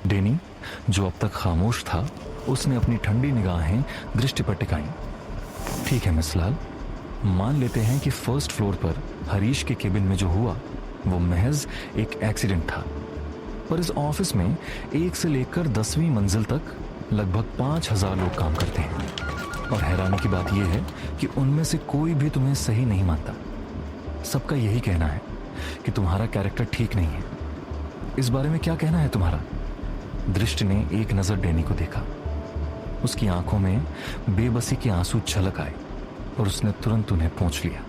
डेनी, जो अब तक खामोश था, उसने अपनी ठंडी निगाहें दृष्टि पर टिकाई। ठीक है मिस लाल, मान लेते हैं कि फर्स्ट फ्लोर पर हरीश के केबिन में जो हुआ वो महज एक एक्सीडेंट था। पर इस ऑफिस में 1 से लेकर 10वीं मंजिल तक लगभग 5000 लोग काम करते हैं। और हैरानी की बात यह है कि उनमें से कोई भी तुम्हें सही नहीं मानता। सबका यही कहना है कि तुम्हारा कैरेक्टर ठीक नहीं है। इस बारे में क्या कहना है तुम्हारा? दृष्टि ने एक नजर डेनी को देखा। उसकी आंखों में बेबसी के आंसू झलक आए और उसने तुरंत उन्हें पोंछ लिया।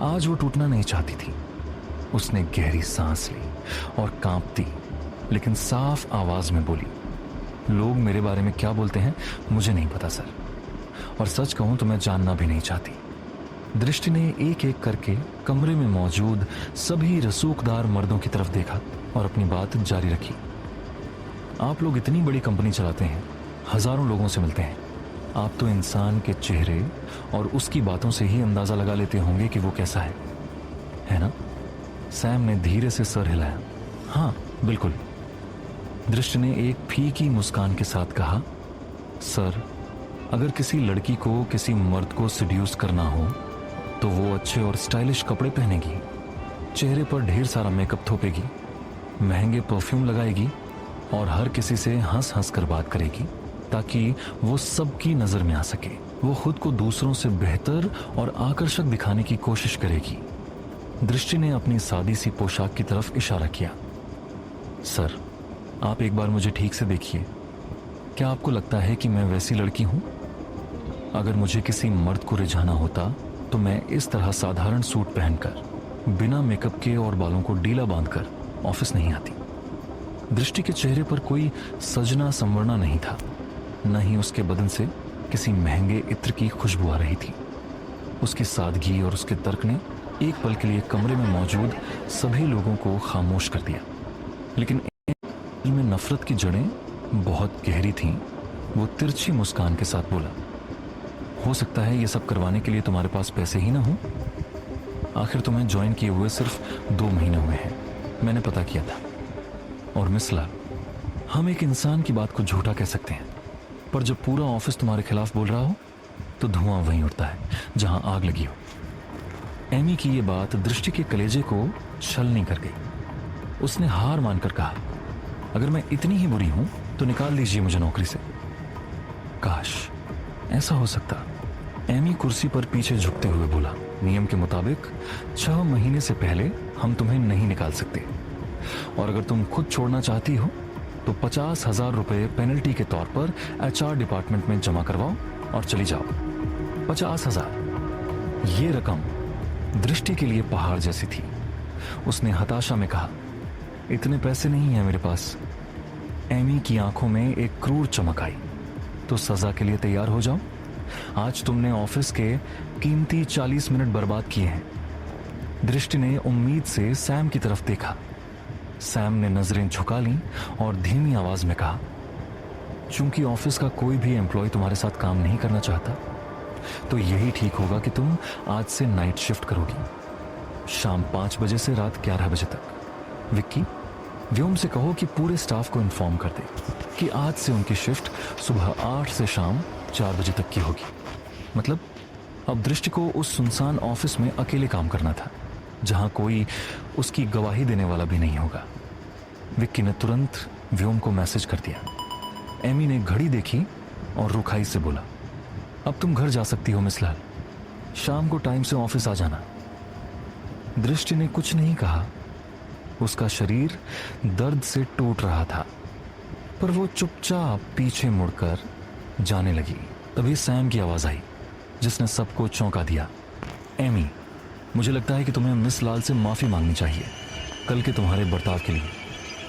आज वो टूटना नहीं चाहती थी। उसने गहरी सांस ली और कांपती लेकिन साफ आवाज में बोली, लोग मेरे बारे में क्या बोलते हैं मुझे नहीं पता सर, और सच कहूं तो मैं जानना भी नहीं चाहती। दृष्टि ने एक एक करके कमरे में मौजूद सभी रसूखदार मर्दों की तरफ देखा और अपनी बात जारी रखी। आप लोग इतनी बड़ी कंपनी चलाते हैं, हजारों लोगों से मिलते हैं, आप तो इंसान के चेहरे और उसकी बातों से ही अंदाजा लगा लेते होंगे कि वो कैसा है ना? सैम ने धीरे से सर हिलाया। हाँ बिल्कुल। दृष्टि ने एक फीकी मुस्कान के साथ कहा, सर अगर किसी लड़की को किसी मर्द को सिड्यूस करना हो तो वो अच्छे और स्टाइलिश कपड़े पहनेगी, चेहरे पर ढेर सारा मेकअप थोपेगी, महंगे परफ्यूम लगाएगी और हर किसी से हंस हंस कर बात करेगी ताकि वो सबकी नजर में आ सके। वो खुद को दूसरों से बेहतर और आकर्षक दिखाने की कोशिश करेगी। दृष्टि ने अपनी सादी सी पोशाक की तरफ इशारा किया। सर आप एक बार मुझे ठीक से देखिए, क्या आपको लगता है कि मैं वैसी लड़की हूं? अगर मुझे किसी मर्द को रिझाना होता तो मैं इस तरह साधारण सूट पहनकर, बिना मेकअप के और बालों को ढीला बांधकर ऑफिस नहीं आती। दृष्टि के चेहरे पर कोई सजना संवरना नहीं था, न ही उसके बदन से किसी महंगे इत्र की खुशबू आ रही थी। उसकी सादगी और उसके तर्क ने एक पल के लिए कमरे में मौजूद सभी लोगों को खामोश कर दिया। लेकिन दिल में नफरत की जड़ें बहुत गहरी थीं। वो तिरछी मुस्कान के साथ बोला, हो सकता है ये सब करवाने के लिए तुम्हारे पास पैसे ही ना हो। आखिर तुम्हें ज्वाइन किए हुए सिर्फ 2 महीने हुए हैं, मैंने पता किया था। और मिस लाल, हम एक इंसान की बात को झूठा कह सकते हैं, पर जब पूरा ऑफिस तुम्हारे खिलाफ बोल रहा हो तो धुआं वहीं उड़ता है जहां आग लगी हो। एमी की ये बात दृष्टि के कलेजे को छलनी कर गई। उसने हार मानकर कहा, अगर मैं इतनी ही बुरी हूं तो निकाल दीजिए मुझे नौकरी से। काश ऐसा हो सकता। एमी कुर्सी पर पीछे झुकते हुए बोला, नियम के मुताबिक 6 महीने से पहले हम तुम्हें नहीं निकाल सकते, और अगर तुम खुद छोड़ना चाहती हो तो 50,000 रुपए पेनल्टी के तौर पर HR डिपार्टमेंट में जमा करवाओ और चली जाओ। 50,000। ये रकम दृष्टि के लिए पहाड़ जैसी थी। उसने हताशा में कहा, इतने पैसे नहीं है मेरे पास। एमी की आंखों में एक क्रूर चमक आई। तो सजा के लिए तैयार हो जाओ। आज तुमने ऑफिस के कीमती 40 मिनट बर्बाद किए हैं। दृष्टि ने उम्मीद से सैम की तरफ देखा। सैम ने नजरें झुका लीं और धीमी आवाज में कहा, चूंकि ऑफिस का कोई भी एम्प्लॉय तुम्हारे साथ काम नहीं करना चाहता, तो यही ठीक होगा कि तुम आज से नाइट शिफ्ट करोगी, शाम 5 बजे से रात 11 बजे तक। विक्की, व्योम से कहो कि पूरे स्टाफ को इन्फॉर्म कर दे कि आज से उनकी शिफ्ट सुबह 8 से शाम 4 बजे तक की होगी। मतलब अब दृष्टि को उस सुनसान ऑफिस में अकेले काम करना था, जहां कोई उसकी गवाही देने वाला भी नहीं होगा। विक्की ने तुरंत व्योम को मैसेज कर दिया। एमी ने घड़ी देखी और रुखाई से बोला, अब तुम घर जा सकती हो मिस लाल, शाम को टाइम से ऑफिस आ जाना। दृष्टि ने कुछ नहीं कहा। उसका शरीर दर्द से टूट रहा था, पर वो चुपचाप पीछे मुड़कर जाने लगी। तभी सैम की आवाज आई, जिसने सबको चौंका दिया। एमी, मुझे लगता है कि तुम्हें मिस लाल से माफी मांगनी चाहिए कल के तुम्हारे बर्ताव के लिए।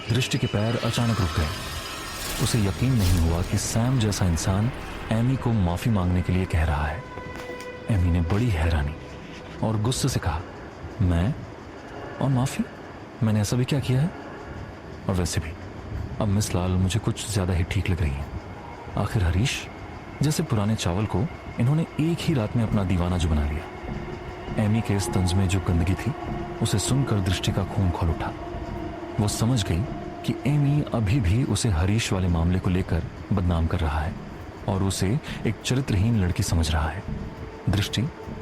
दृष्टि के पैर अचानक रुक गए। उसे यकीन नहीं हुआ कि सैम जैसा इंसान एमी को माफी मांगने के लिए कह रहा है। एमी ने बड़ी हैरानी और गुस्से से कहा, मैं और माफी? मैंने ऐसा भी क्या किया है? और वैसे भी अब मिस लाल मुझे कुछ ज्यादा ही ठीक लग रही है। आखिर हरीश जैसे पुराने चावल को इन्होंने एक ही रात में अपना दीवाना जो बना लिया। एमी के इस तंज में जो गंदगी थी, उसे सुनकर दृष्टि का खून खौल उठा। वो समझ गई कि एमी अभी भी उसे हरीश वाले मामले को लेकर बदनाम कर रहा है और उसे एक चरित्रहीन लड़की समझ रहा है। दृष्टि,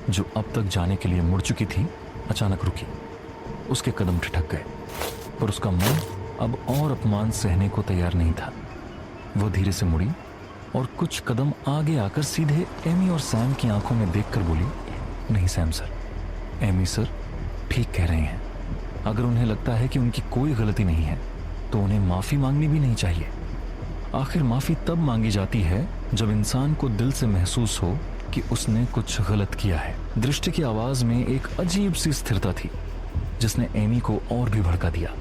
जो अब तक जाने के लिए मुड़ चुकी थी, अचानक रुकी। उसके कदम ठिठक गए, पर उसका मन अब और अपमान सहने को तैयार नहीं था। वो धीरे से मुड़ी और कुछ कदम आगे आकर सीधे एमी और सैम की आंखों में देखकर बोली, नहीं सैम सर, एमी सर ठीक कह रहे हैं। अगर उन्हें लगता है कि उनकी कोई गलती नहीं है तो उन्हें माफ़ी मांगनी भी नहीं चाहिए। आखिर माफ़ी तब मांगी जाती है जब इंसान को दिल से महसूस हो कि उसने कुछ गलत किया है। दृष्टि की आवाज़ में एक अजीब सी स्थिरता थी जिसने एमी को और भी भड़का दिया।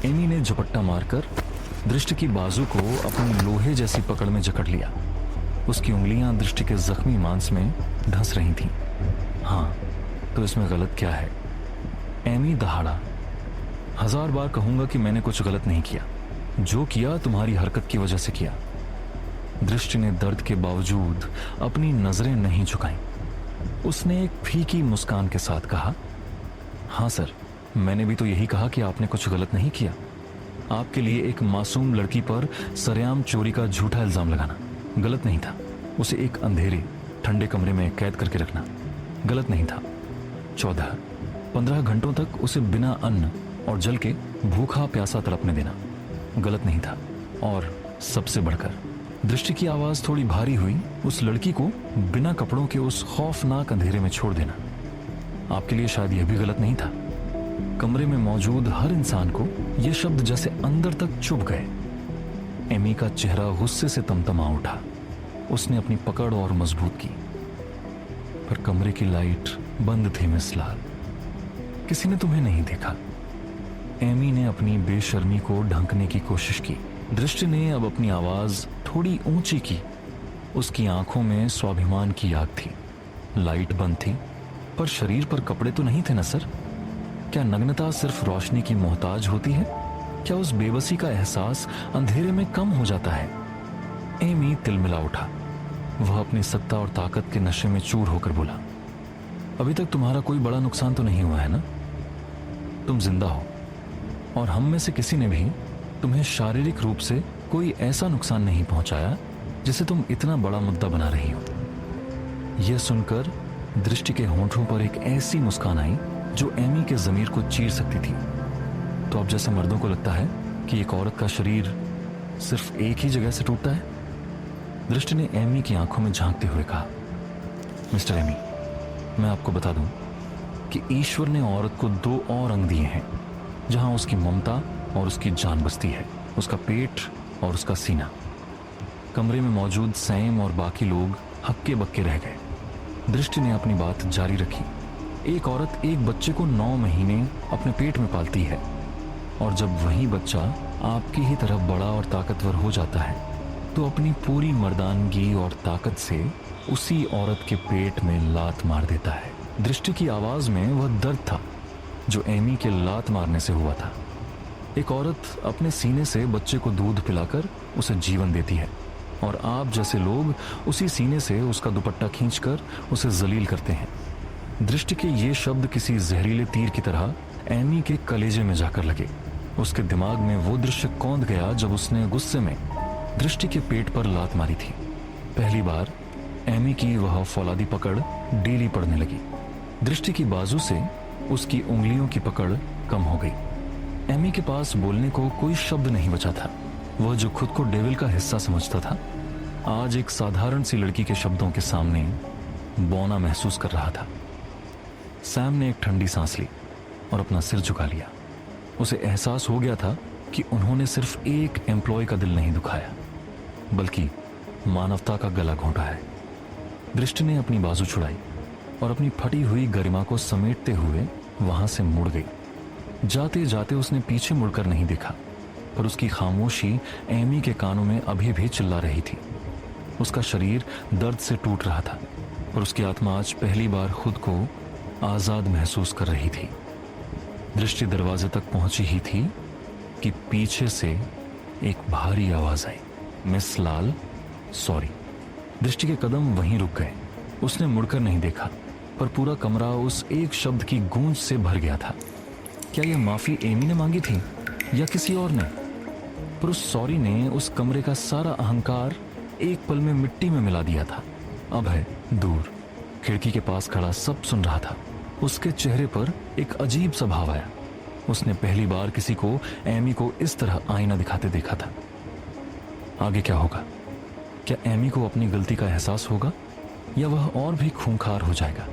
एमी ने झपट्टा मारकर दृष्टि की बाजू को अपनी लोहे जैसी पकड़ में जकड़ लिया। उसकी उंगलियां दृष्टि के जख्मी मांस में धंस रही थीं। हाँ, तो इसमें गलत क्या है? एमी दहाड़ा, 1000 बार कहूंगा कि मैंने कुछ गलत नहीं किया। जो किया तुम्हारी हरकत की वजह से किया। दृष्टि ने दर्द के बावजूद अपनी नजरें नहीं झुकाईं। उसने एक फीकी मुस्कान के साथ कहा, हाँ सर, मैंने भी तो यही कहा कि आपने कुछ गलत नहीं किया। आपके लिए एक मासूम लड़की पर सरेआम चोरी का झूठा इल्जाम लगाना गलत नहीं था। उसे एक अंधेरे ठंडे कमरे में कैद करके रखना गलत नहीं था। 14-15 घंटों तक उसे बिना अन्न और जल के भूखा प्यासा तड़पने देना गलत नहीं था। और सबसे बढ़कर, दृष्टि की आवाज थोड़ी भारी हुई, उस लड़की को बिना कपड़ों के उस खौफनाक अंधेरे में छोड़ देना आपके लिए शायद यह भी गलत नहीं था। कमरे में मौजूद हर इंसान को ये शब्द जैसे अंदर तक चुभ गए। एमी का चेहरा गुस्से से तमतमा उठा। उसने अपनी पकड़ और मजबूत की, पर कमरे की लाइट बंद थी। मिस लाल, किसी ने तुम्हें नहीं देखा। एमी ने अपनी बेशर्मी को ढंकने की कोशिश की। दृष्टि ने अब अपनी आवाज थोड़ी ऊंची की। उसकी आंखों में स्वाभिमान की आग थी। लाइट बंद थी, पर शरीर पर कपड़े तो नहीं थे ना सर। क्या नग्नता सिर्फ रोशनी की मोहताज होती है? क्या उस बेबसी का एहसास अंधेरे में कम हो जाता है? एमी तिलमिला उठा। वह अपनी सत्ता और ताकत के नशे में चूर होकर बोला, अभी तक तुम्हारा कोई बड़ा नुकसान तो नहीं हुआ है ना? तुम जिंदा हो और हम में से किसी ने भी तुम्हें शारीरिक रूप से कोई ऐसा नुकसान नहीं पहुंचाया जिसे तुम इतना बड़ा मुद्दा बना रही हो। यह सुनकर दृष्टि के होंठों पर एक ऐसी मुस्कान आई जो एमी के जमीर को चीर सकती थी। तो अब जैसे मर्दों को लगता है कि एक औरत का शरीर सिर्फ एक ही जगह से टूटता है। दृष्टि ने एमी की आंखों में झांकते हुए कहा, मिस्टर एमी, मैं आपको बता दूं कि ईश्वर ने औरत को 2 और अंग दिए हैं जहां उसकी ममता और उसकी जान बसती है, उसका पेट और उसका सीना। कमरे में मौजूद सैम और बाकी लोग हक्के बक्के रह गए। दृष्टि ने अपनी बात जारी रखी, एक औरत एक बच्चे को 9 महीने अपने पेट में पालती है और जब वही बच्चा आपकी ही तरह बड़ा और ताकतवर हो जाता है तो अपनी पूरी मर्दानगी और ताकत से उसी औरत के पेट में लात मार देता है। दृष्टि की आवाज में वह दर्द था जो एमी के लात मारने से हुआ था। एक औरत अपने सीने से बच्चे को दूध पिलाकर उसे जीवन देती है और आप जैसे लोग उसी सीने से उसका दुपट्टा खींचकर उसे जलील करते हैं। दृष्टि के ये शब्द किसी जहरीले तीर की तरह एमी के कलेजे में जाकर लगे। उसके दिमाग में वो दृश्य कौंध गया जब उसने गुस्से में दृष्टि के पेट पर लात मारी थी। पहली बार एमी की वह फौलादी पकड़ ढीली पड़ने लगी। दृष्टि की बाजू से उसकी उंगलियों की पकड़ कम हो गई। एमी के पास बोलने को कोई शब्द नहीं बचा था। वह जो खुद को डेविल का हिस्सा समझता था, आज एक साधारण सी लड़की के शब्दों के सामने बौना महसूस कर रहा था। सैम ने एक ठंडी सांस ली और अपना सिर झुका लिया। उसे एहसास हो गया था कि उन्होंने सिर्फ एक एम्प्लॉय का दिल नहीं दुखाया, बल्कि मानवता का गला घोंटा है। दृष्टि ने अपनी बाजू छुड़ाई और अपनी फटी हुई गरिमा को समेटते हुए वहां से मुड़ गई। जाते जाते उसने पीछे मुड़कर नहीं देखा, पर उसकी खामोशी एमी के कानों में अभी भी चिल्ला रही थी। उसका शरीर दर्द से टूट रहा था, पर उसकी आत्मा आज पहली बार खुद को आजाद महसूस कर रही थी। दृष्टि दरवाजे तक पहुंची ही थी कि पीछे से एक भारी आवाज आई, मिस लाल, सॉरी। दृष्टि के कदम वहीं रुक गए। उसने मुड़कर नहीं देखा, पर पूरा कमरा उस एक शब्द की गूंज से भर गया था। क्या यह माफी एमी ने मांगी थी या किसी और ने? पर उस सॉरी ने उस कमरे का सारा अहंकार एक पल में मिट्टी में मिला दिया था। अब है दूर, खिड़की के पास खड़ा सब सुन रहा था। उसके चेहरे पर एक अजीब सा भाव आया। उसने पहली बार किसी को एमी को इस तरह आईना दिखाते देखा था। आगे क्या होगा? क्या एमी को अपनी गलती का एहसास होगा या वह और भी खूंखार हो जाएगा?